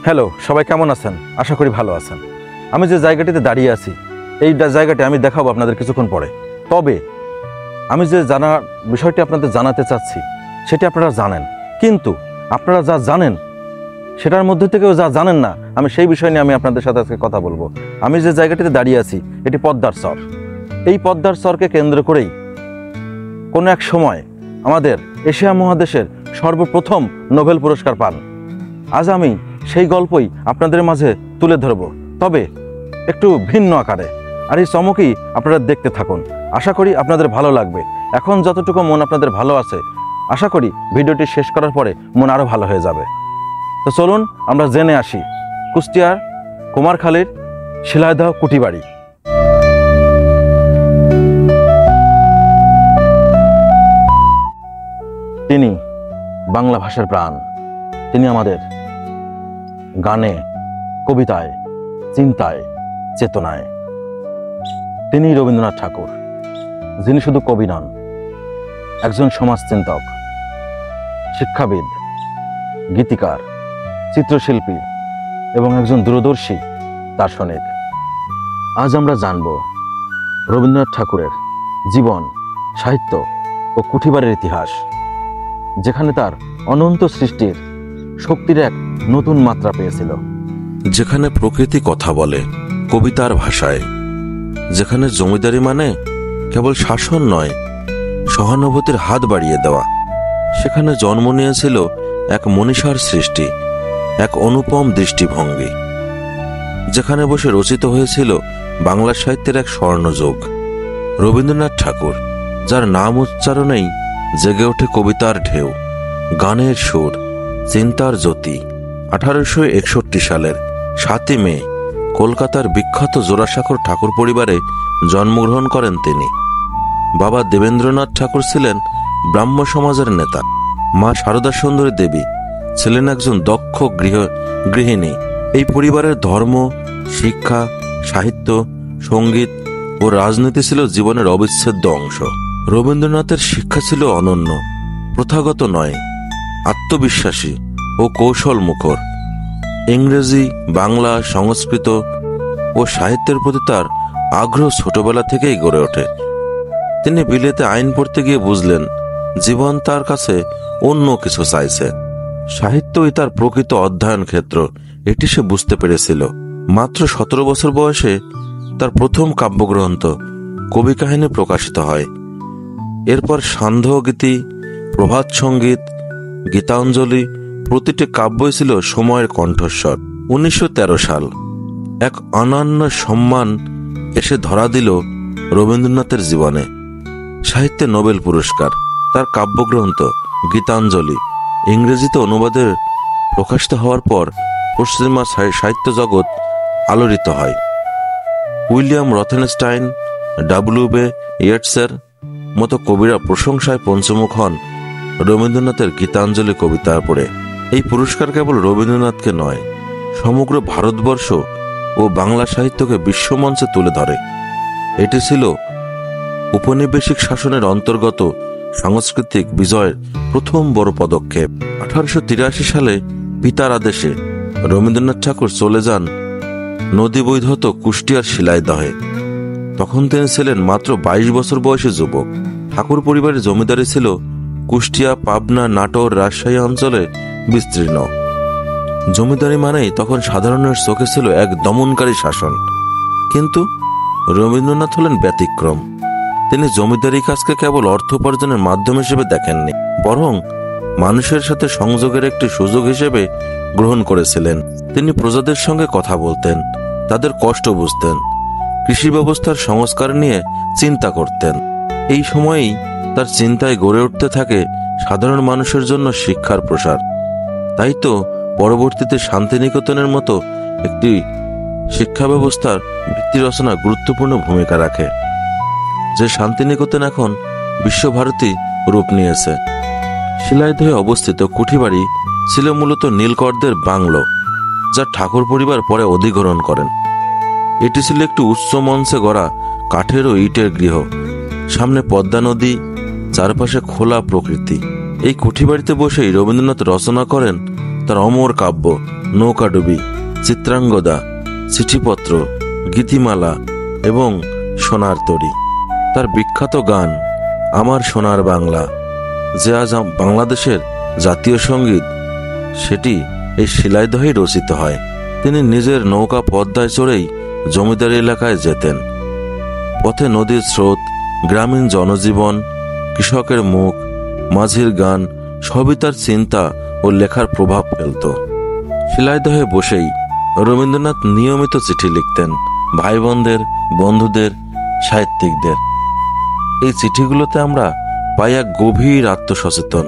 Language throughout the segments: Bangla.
হ্যালো, সবাই কেমন আছেন? আশা করি ভালো আছেন। আমি যে জায়গাটিতে দাঁড়িয়ে আছি এই জায়গাটি আমি দেখাবো আপনাদের কিছুক্ষণ পরে। তবে আমি যে বিষয়টি আপনাদের জানাতে চাচ্ছি সেটি আপনারা জানেন, কিন্তু আপনারা যা জানেন সেটার মধ্যে থেকেও যা জানেন না, আমি সেই বিষয় নিয়ে আমি আপনাদের সাথে আজকে কথা বলবো। আমি যে জায়গাটিতে দাঁড়িয়ে আছি এটি পদ্মার চর। এই পদ্মার চরকে কেন্দ্র করেই কোনো এক সময় আমাদের এশিয়া মহাদেশের সর্বপ্রথম নোবেল পুরস্কার পান। আজ আমি সেই গল্পই আপনাদের মাঝে তুলে ধরব, তবে একটু ভিন্ন আকারে। আর এই চমকই আপনারা দেখতে থাকুন, আশা করি আপনাদের ভালো লাগবে। এখন যতটুকু মন আপনাদের ভালো আছে, আশা করি ভিডিওটি শেষ করার পরে মন আরও ভালো হয়ে যাবে। তো চলুন আমরা জেনে আসি কুষ্টিয়ার কুমারখালীর শিলাইদহ কুটিবাড়ি। তিনি বাংলা ভাষার প্রাণ। তিনি আমাদের গানে, কবিতায়, চিন্তায়, চেতনায়। তিনি রবীন্দ্রনাথ ঠাকুর, যিনি শুধু কবি নন, একজন সমাজচিন্তক, শিক্ষাবিদ, গীতিকার, চিত্রশিল্পী এবং একজন দূরদর্শী দার্শনিক। আজ আমরা জানব রবীন্দ্রনাথ ঠাকুরের জীবন, সাহিত্য ও কুঠিবাড়ির ইতিহাস, যেখানে তার অনন্ত সৃষ্টির শক্তির এক নতুন মাত্রা পেয়েছিল। যেখানে প্রকৃতি কথা বলে কবিতার ভাষায়, যেখানে জমিদারি মানে কেবল শাসন নয়, সহানুভূতির হাত বাড়িয়ে দেওয়া, সেখানে জন্ম নিয়েছিল এক মনীষার সৃষ্টি, এক অনুপম দৃষ্টিভঙ্গি। যেখানে বসে রচিত হয়েছিল বাংলা সাহিত্যের এক স্বর্ণযুগ। রবীন্দ্রনাথ ঠাকুর, যার নাম উচ্চারণেই জেগে ওঠে কবিতার ঢেউ, গানের সুর, চিন্তার জ্যোতি। 1861 সালের 7 মে কলকাতার বিখ্যাত জোড়াসাঁকোর ঠাকুর পরিবারে জন্মগ্রহণ করেন তিনি। বাবা দেবেন্দ্রনাথ ঠাকুর ছিলেন ব্রাহ্ম সমাজের নেতা। মা সারদা সুন্দরী দেবী ছিলেন একজন দক্ষ গৃহিণী। এই পরিবারের ধর্ম, শিক্ষা, সাহিত্য, সঙ্গীত ও রাজনীতি ছিল জীবনের অবিচ্ছেদ্য অংশ। রবীন্দ্রনাথের শিক্ষা ছিল অনন্য, প্রথাগত নয়, আত্মবিশ্বাসী ও কৌশল মুখর। ইংরেজি, বাংলা, সংস্কৃত ও সাহিত্যের প্রতি তার আগ্রহ ছোটবেলা থেকেই গড়ে ওঠে। তিনি বিলেতে আইন পড়তে গিয়ে বুঝলেন জীবন তার কাছে অন্য কিছু চাইছে। সাহিত্যই তার প্রকৃত অধ্যয়ন ক্ষেত্র, এটি সে বুঝতে পেরেছিল। মাত্র 17 বছর বয়সে তার প্রথম কাব্যগ্রন্থ কবি কাহিনী প্রকাশিত হয়। এরপর সান্ধ্য গীতি, প্রভাত সঙ্গীত, গীতাঞ্জলি, প্রতিটি কাব্যই ছিল সময়ের কণ্ঠস্বর। 1913 সাল এক অনন্য সম্মান এসে ধরা দিল রবীন্দ্রনাথের জীবনে, সাহিত্যে নোবেল পুরস্কার। তার কাব্যগ্রন্থ গীতাঞ্জলি ইংরেজিতে অনুবাদের প্রকাশিত হওয়ার পর পশ্চিমা সাহিত্য জগৎ আলোড়িত হয়। উইলিয়াম রথেনস্টাইন, ডাব্লিউ.বে ইয়েটসের মতো কবিরা প্রশংসায় পঞ্চমুখ হন রবীন্দ্রনাথের গীতাঞ্জলি কবিতা পড়ে। এই পুরস্কার কেবল রবীন্দ্রনাথকে নয়, সমগ্র ভারতবর্ষ ও বাংলা সাহিত্যকে বিশ্বমঞ্চে তুলে ধরে। এটি ছিল উপনিবেশিক শাসনের অন্তর্গত সাংস্কৃতিক বিজয়ের প্রথম বড় পদক্ষেপ। 1883 সালে পিতার আদেশে রবীন্দ্রনাথ ঠাকুর চলে যান নদী বৈধত কুষ্টিয়ার শিলাইদহে। তখন তিনি ছিলেন মাত্র 22 বছর বয়সী যুবক। ঠাকুর পরিবারের জমিদারি ছিল কুষ্টিয়া, পাবনা, নাটোর, রাজশাহী অঞ্চলে বিস্তীর্ণ। জমিদারি মানেই তখন সাধারণের চোখে ছিল এক দমনকারী শাসন। কিন্তু রবীন্দ্রনাথ হলেন ব্যতিক্রম। তিনি জমিদারি কাজকে কেবল অর্থ উপার্জনের মাধ্যম হিসেবে দেখেননি, বরং মানুষের সাথে সংযোগের একটি সুযোগ হিসেবে গ্রহণ করেছিলেন। তিনি প্রজাদের সঙ্গে কথা বলতেন, তাদের কষ্ট বুঝতেন, কৃষি ব্যবস্থার সংস্কার নিয়ে চিন্তা করতেন। এই সময়েই তার চিন্তায় গড়ে উঠতে থাকে সাধারণ মানুষের জন্য শিক্ষার প্রসার। তাই তো পরবর্তীতে শান্তিনিকেতনের মতো একটি শিক্ষা ব্যবস্থার ভিত্তি রচনা গুরুত্বপূর্ণ ভূমিকা রাখে, যে শান্তিনিকেতন এখন বিশ্বভারতী রূপ নিয়েছে। শিলাইদহে অবস্থিত কুঠিবাড়ি ছিল মূলত নীলকরদের বাংলো, যা ঠাকুর পরিবার পরে অধিগ্রহণ করেন। এটি ছিল একটি উচ্চ মঞ্চে গড়া কাঠের ও ইটের গৃহ। সামনে পদ্মা নদী, চারপাশে খোলা প্রকৃতি। এই কুঠিবাড়িতে বসেই রবীন্দ্রনাথ রচনা করেন তার তার অমর কাব্য নৌকাডুবি, চিত্রাঙ্গদা, চিঠিপত্র, গীতিমালা এবং সোনার তরী। তার বিখ্যাত গান আমার সোনার বাংলা, যে আজ বাংলাদেশের জাতীয় সঙ্গীত, সেটি এই শিলাইদহেই রচিত হয়। তিনি নিজের নৌকা পদ্মায় চড়েই জমিদার এলাকায় যেতেন। পথে নদীর স্রোত, গ্রামীণ জনজীবন, কৃষকের মুখ, মাঝির গান সবই তার চিন্তা ও লেখার প্রভাব ফেলত। শিলাইদহে বসেই রবীন্দ্রনাথ নিয়মিত চিঠি লিখতেন ভাই বোনদের, বন্ধুদের, সাহিত্যিকদের। এই চিঠিগুলোতে আমরা পাই এক গভীর আত্মসচেতন,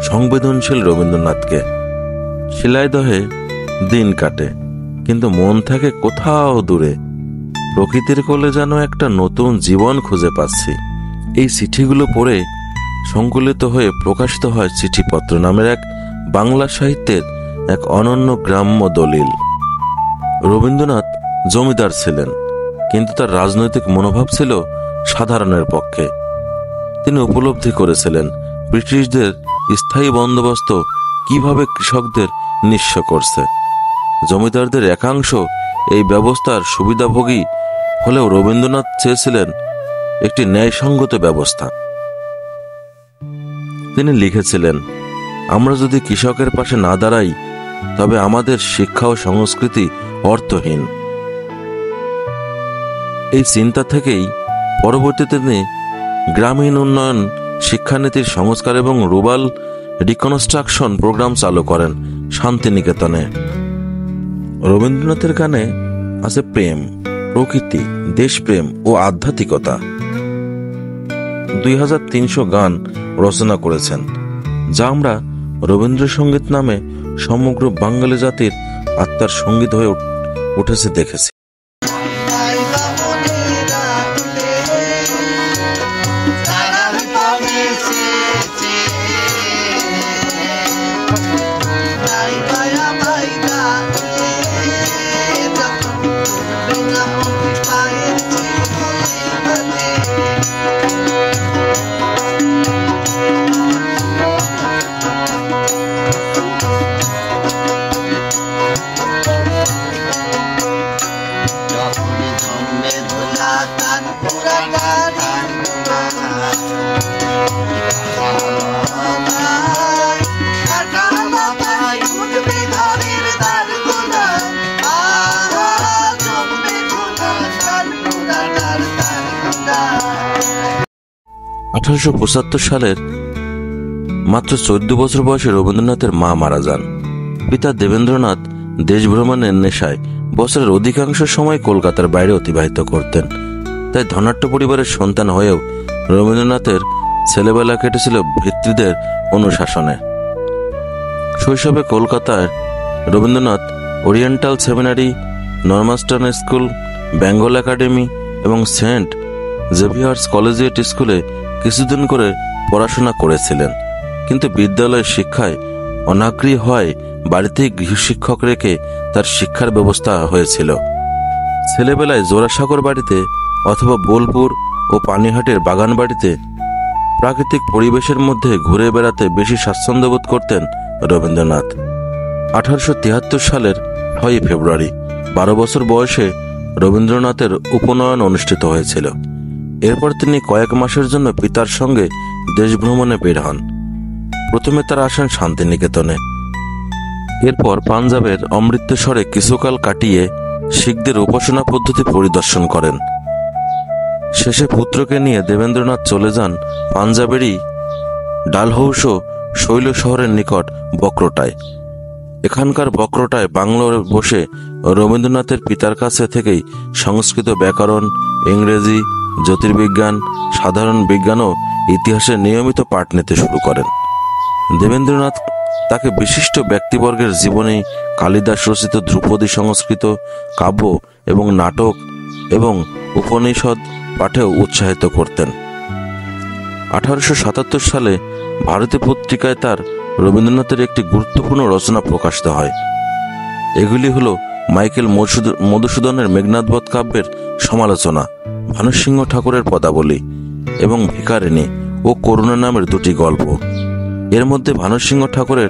সংবেদনশীল রবীন্দ্রনাথকে। শিলাইদহে দিন কাটে, কিন্তু মন থাকে কোথাও দূরে। প্রকৃতির কোলে যেন একটা নতুন জীবন খুঁজে পাচ্ছি। এই চিঠিগুলো পড়ে সংকলিত হয়ে প্রকাশিত হয় চিঠিপত্র নামের এক বাংলা সাহিত্যের এক অনন্য গ্রাম্য দলিল। রবীন্দ্রনাথ জমিদার ছিলেন, কিন্তু তার রাজনৈতিক মনোভাব ছিল সাধারণের পক্ষে। তিনি উপলব্ধি করেছিলেন ব্রিটিশদের স্থায়ী বন্দোবস্ত কিভাবে কৃষকদের নিঃস্ব করছে। জমিদারদের একাংশ এই ব্যবস্থার সুবিধাভোগী হলেও রবীন্দ্রনাথ চেয়েছিলেন একটি ন্যায়সঙ্গত ব্যবস্থা। তিনি লিখেছিলেন, আমরা যদি কৃষকের পাশে না দাঁড়াই তবে আমাদের শিক্ষা ও সংস্কৃতি অর্থহীন। এই চিন্তা থেকেই পরবর্তীতে তিনি গ্রামীণ উন্নয়ন, শিক্ষানীতির সংস্কার এবং রুরাল রিকনস্ট্রাকশন প্রোগ্রাম চালু করেন শান্তিনিকেতনে। রবীন্দ্রনাথের গানে আছে প্রেম, প্রকৃতি, দেশপ্রেম ও আধ্যাত্মিকতা। 2300 গান রচনা করেছেন, যা আমরা রবীন্দ্রসঙ্গীত নামে সমগ্র বাঙালি জাতির আত্মার সঙ্গীত হয়ে উঠেছে দেখেছি। সালের মাত্র 14 বছর বয়সে রবীন্দ্রনাথের মা মারা যান। পিতা দেবেন্দ্রনাথ দেশ ভ্রমণের নেশায় বছরের অধিকাংশ সময় কলকাতার বাইরে অতিবাহিত করতেন। তাই ধনাঢ্য পরিবারের সন্তান হয়েও রবীন্দ্রনাথের ছেলেবেলা কেটেছিল ভৃত্যদের অনুশাসনে। শৈশবে কলকাতায় রবীন্দ্রনাথ ওরিয়েন্টাল সেমিনারি, নর্মাস্টন স্কুল, বেঙ্গল একাডেমি এবং সেন্ট জেভিয়ার্স কলেজিয়েট স্কুলে কিছুদিন করে পড়াশোনা করেছিলেন, কিন্তু বিদ্যালয়ের শিক্ষায় অনাগ্রহী হয় বাড়িতেই গৃহশিক্ষক রেখে তার শিক্ষার ব্যবস্থা হয়েছিল। ছেলেবেলায় জোড়াসাগর বাড়িতে অথবা বোলপুর ও পানিহাটের বাগান বাড়িতে প্রাকৃতিক পরিবেশের মধ্যে ঘুরে বেড়াতে বেশি স্বাচ্ছন্দ্য বোধ করতেন রবীন্দ্রনাথ। 1873 সালের 6 ফেব্রুয়ারি 12 বছর বয়সে রবীন্দ্রনাথের উপনয়ন অনুষ্ঠিত হয়েছিল। এরপর তিনি কয়েক মাসের জন্য পিতার সঙ্গে দেশ ভ্রমণে বের হন। প্রথমে তারা আসেন শান্তিনিকেতনে, এরপর পাঞ্জাবের অমৃতসরে কিছুকাল কাটিয়ে শিখদের উপাসনা পদ্ধতি পরিদর্শন করেন। শেষে পুত্রকে নিয়ে দেবেন্দ্রনাথ চলে যান পাঞ্জাবেরই ডালহৌসো শৈল শহরের নিকট বক্রোটায়। এখানকার বক্রোটায় বাংলোয় বসে রবীন্দ্রনাথের পিতার কাছে থেকেই সংস্কৃত ব্যাকরণ, ইংরেজি, জ্যোতির্বিজ্ঞান, সাধারণ বিজ্ঞান ও ইতিহাসের নিয়মিত পাঠ নিতে শুরু করেন। দেবেন্দ্রনাথ তাকে বিশিষ্ট ব্যক্তিবর্গের জীবনী, কালিদাস রচিত ধ্রুপদী সংস্কৃত কাব্য এবং নাটক এবং উপনিষদ পাঠেও উৎসাহিত করতেন। 1877 সালে ভারতী পত্রিকায় তার রবীন্দ্রনাথের একটি গুরুত্বপূর্ণ রচনা প্রকাশিত হয়। এগুলি হল মাইকেল মধুসূদনের মেঘনাদবধ কাব্যের সমালোচনা, ভানুসিংহ ঠাকুরের পদাবলী এবং ভিকারিণী ও করুণা নামের 2টি গল্প। এর মধ্যে ভানুসিংহ ঠাকুরের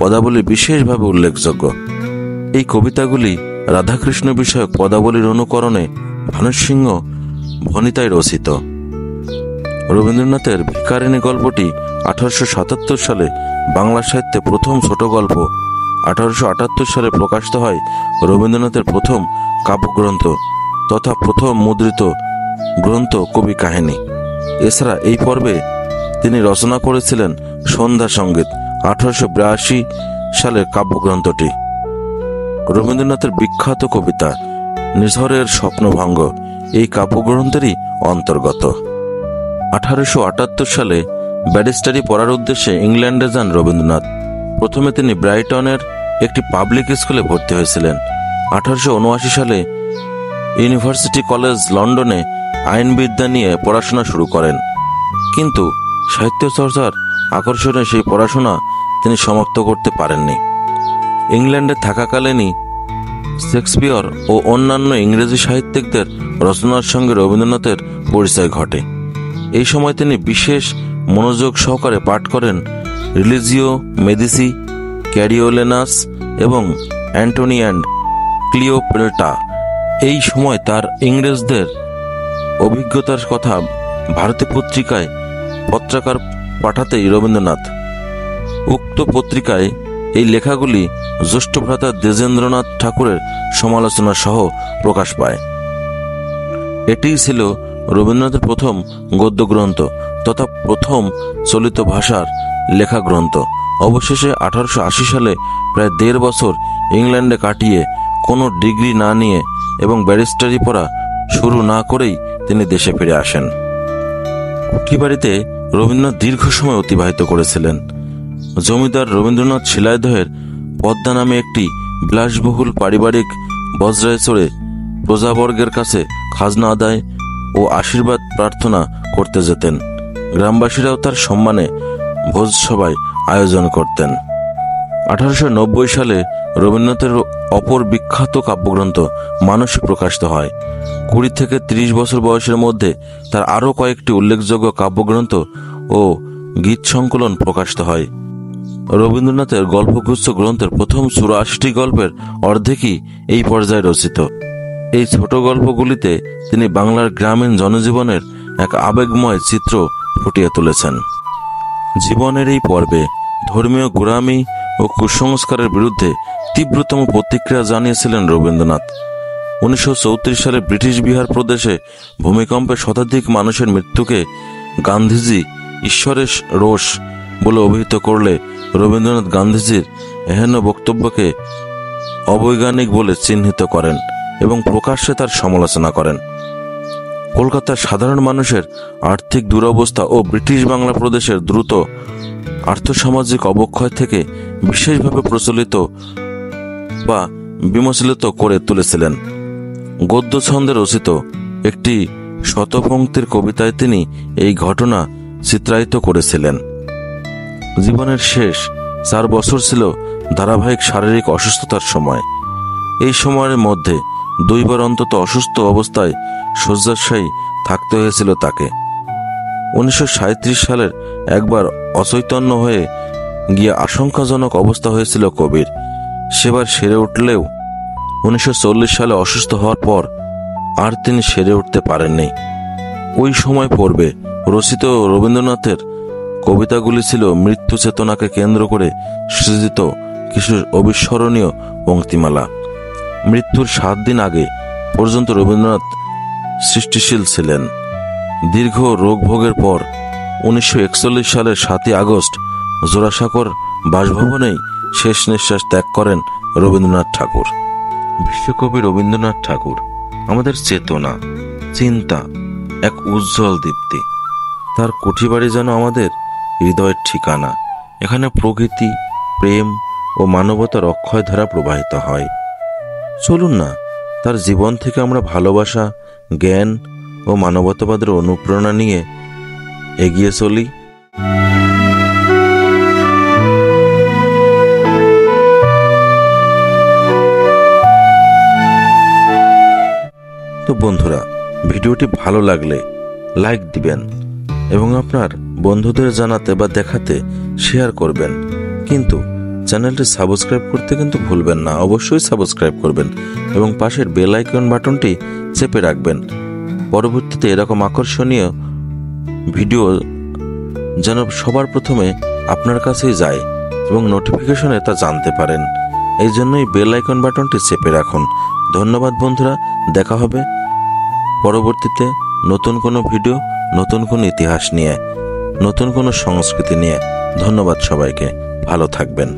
পদাবলী বিশেষভাবে উল্লেখযোগ্য। এই কবিতাগুলি রাধাকৃষ্ণ বিষয়ক পদাবলীর অনুকরণে ভানুসিংহ ভণিতায় রচিত। রবীন্দ্রনাথের ভিখারিণী গল্পটি 1877 সালে বাংলা সাহিত্যে প্রথম ছোট গল্প। 1878 সালে প্রকাশিত হয় রবীন্দ্রনাথের প্রথম কাব্যগ্রন্থ তথা প্রথম মুদ্রিত গ্রন্থ কবি কাহিনী। এছাড়া এই পর্বে তিনি রচনা করেছিলেন সন্ধ্যা সঙ্গীত, 1882 সালের কাব্যগ্রন্থটি। রবীন্দ্রনাথের বিখ্যাত কবিতা নিঝড়ের স্বপ্নভঙ্গ এই কাব্যগ্রন্থেরই অন্তর্গত। 1878 সালে ব্যারিস্টারি পড়ার উদ্দেশ্যে ইংল্যান্ডে যান রবীন্দ্রনাথ। প্রথমে তিনি ব্রাইটনের একটি পাবলিক স্কুলে ভর্তি হয়েছিলেন। 1879 সালে ইউনিভার্সিটি কলেজ লন্ডনে আইনবিদ্যা নিয়ে পড়াশোনা শুরু করেন, কিন্তু সাহিত্য চর্চার আকর্ষণে সেই পড়াশোনা তিনি সমাপ্ত করতে পারেননি। ইংল্যান্ডে থাকাকালীনই শেক্সপিয়র ও অন্যান্য ইংরেজি সাহিত্যিকদের রচনার সঙ্গে রবীন্দ্রনাথের পরিচয় ঘটে। এই সময় তিনি বিশেষ মনোযোগ সহকারে পাঠ করেন রিলিজিও মেদিসি, ক্যারিওলেনাস এবং অ্যান্টনি অ্যান্ড ক্লিওপেট্রা। এই সময় তার ইংরেজদের অভিজ্ঞতার কথা ভারতী পত্রিকায় পত্রাকার পাঠাতেই রবীন্দ্রনাথ উক্ত পত্রিকায় এই লেখাগুলি জ্যেষ্ঠ ভ্রাতা দ্বিজেন্দ্রনাথ ঠাকুরের সমালোচনা সহ প্রকাশ পায়। এটিই ছিল রবীন্দ্রনাথের প্রথম গদ্যগ্রন্থ তথা প্রথম চলিত ভাষার লেখা গ্রন্থ। অবশেষে 1880 সালে প্রায় 1.5 বছর ইংল্যান্ডে কাটিয়ে কোনো ডিগ্রি না নিয়ে এবং ব্যারিস্টারি পড়া শুরু না করেই তিনি দেশে ফিরে আসেন। কুঠিবাড়িতে রবীন্দ্রনাথ দীর্ঘ সময় অতিবাহিত করেছিলেন। জমিদার রবীন্দ্রনাথ শিলাইদহের পদ্মা নামে একটি বিলাসবহুল পারিবারিক বজ্রায় চড়ে প্রজাবর্গের কাছে খাজনা আদায় ও আশীর্বাদ প্রার্থনা করতে যেতেন। গ্রামবাসীরাও তার সম্মানে ভোজসভায় আয়োজন করতেন। 1890 সালে রবীন্দ্রনাথের অপর বিখ্যাত কাব্যগ্রন্থ মানসী প্রকাশিত হয়। 20 থেকে 30 বছর বয়সের মধ্যে তার আরও কয়েকটি উল্লেখযোগ্য কাব্যগ্রন্থ ও গীত সংকলন প্রকাশিত হয়। রবীন্দ্রনাথের গল্পগুচ্ছ গ্রন্থের প্রথম 84টি গল্পের অর্ধেকই এই পর্যায়ে রচিত। এই ছোট গল্পগুলিতে তিনি বাংলার গ্রামীণ জনজীবনের এক আবেগময় চিত্র ফুটিয়ে তুলেছেন। জীবনের এই পর্বে ধর্মীয় গোঁড়ামি ও কুসংস্কারের বিরুদ্ধে তীব্রতম প্রতিক্রিয়া জানিয়েছিলেন রবীন্দ্রনাথ। 1934 সালে ব্রিটিশ বিহার প্রদেশে ভূমিকম্পে শতাধিক মানুষের মৃত্যুকে গান্ধীজি ঈশ্বরের রোষ বলে অভিহিত করলে রবীন্দ্রনাথ গান্ধীজির এহেন বক্তব্যকে অবৈজ্ঞানিক বলে চিহ্নিত করেন এবং প্রকাশ্যে তার সমালোচনা করেন। কলকাতার সাধারণ মানুষের আর্থিক দুরবস্থা ও ব্রিটিশ বাংলা প্রদেশের দ্রুত আর্থসামাজিক অবক্ষয় থেকে বিশেষভাবে প্রচলিত বা বিমোচিত করে তুলেছিলেন। গদ্য ছন্দে রচিত একটি শতপংক্তির কবিতায় তিনি এই ঘটনা চিত্রায়িত করেছিলেন। জীবনের শেষ 4 বছর ছিল ধারাবাহিক শারীরিক অসুস্থতার সময়। এই সময়ের মধ্যে 2 বার অন্তত অসুস্থ অবস্থায় শয্যাশায়ী থাকতে হয়েছিল তাকে। 1937 সালের একবার অচৈতন্য হয়ে গিয়ে আশঙ্কাজনক অবস্থা হয়েছিল কবির। সেবার সেরে উঠলেও 1940 সালে অসুস্থ হওয়ার পর আর তিনি সেরে উঠতে পারেননি। ওই সময় পর্বে রচিত রবীন্দ্রনাথের কবিতাগুলি ছিল মৃত্যু চেতনাকে কেন্দ্র করে সৃজিত কিছু অবিস্মরণীয় পংক্তিমালা। মৃত্যুর 7 দিন আগে পর্যন্ত রবীন্দ্রনাথ সৃষ্টিশীল ছিলেন। দীর্ঘ রোগভোগের পর 1941 সালের 7ই আগস্ট জোড়াসাঁকোর বাসভবনেই শেষ নিঃশ্বাস ত্যাগ করেন রবীন্দ্রনাথ ঠাকুর। বিশ্বকবি রবীন্দ্রনাথ ঠাকুর আমাদের চেতনা, চিন্তা, এক উজ্জ্বল দীপ্তি। তার কুঠিবাড়ি যেন আমাদের হৃদয়ের ঠিকানা। এখানে প্রকৃতি, প্রেম ও মানবতার অক্ষয়ধারা প্রবাহিত হয়। চলুন না তার জীবন থেকে আমরা ভালোবাসা, জ্ঞান ও মানবতাবাদের অনুপ্রেরণা নিয়ে এগিয়ে চলি। তো বন্ধুরা, ভিডিওটি ভালো লাগলে লাইক দিবেন এবং আপনার বন্ধুদের জানাতে বা দেখাতে শেয়ার করবেন, কিন্তু চ্যানেলটি সাবস্ক্রাইব করতে কিন্তু ভুলবেন না। অবশ্যই সাবস্ক্রাইব করবেন এবং পাশের বেল আইকন বাটনটি চেপে রাখবেন। পরবর্তীতে এরকম আকর্ষণীয় ভিডিও যেন সবার প্রথমে আপনার কাছেই যায় এবং নোটিফিকেশনে তা জানতে পারেন। এই জন্যই বেল আইকন বাটনটি চেপে রাখুন। ধন্যবাদ বন্ধুরা, দেখা হবে পরবর্তীতে নতুন কোনো ভিডিও, নতুন কোনো ইতিহাস নিয়ে, নতুন কোনো সংস্কৃতি নিয়ে। ধন্যবাদ সবাইকে, ভালো থাকবেন।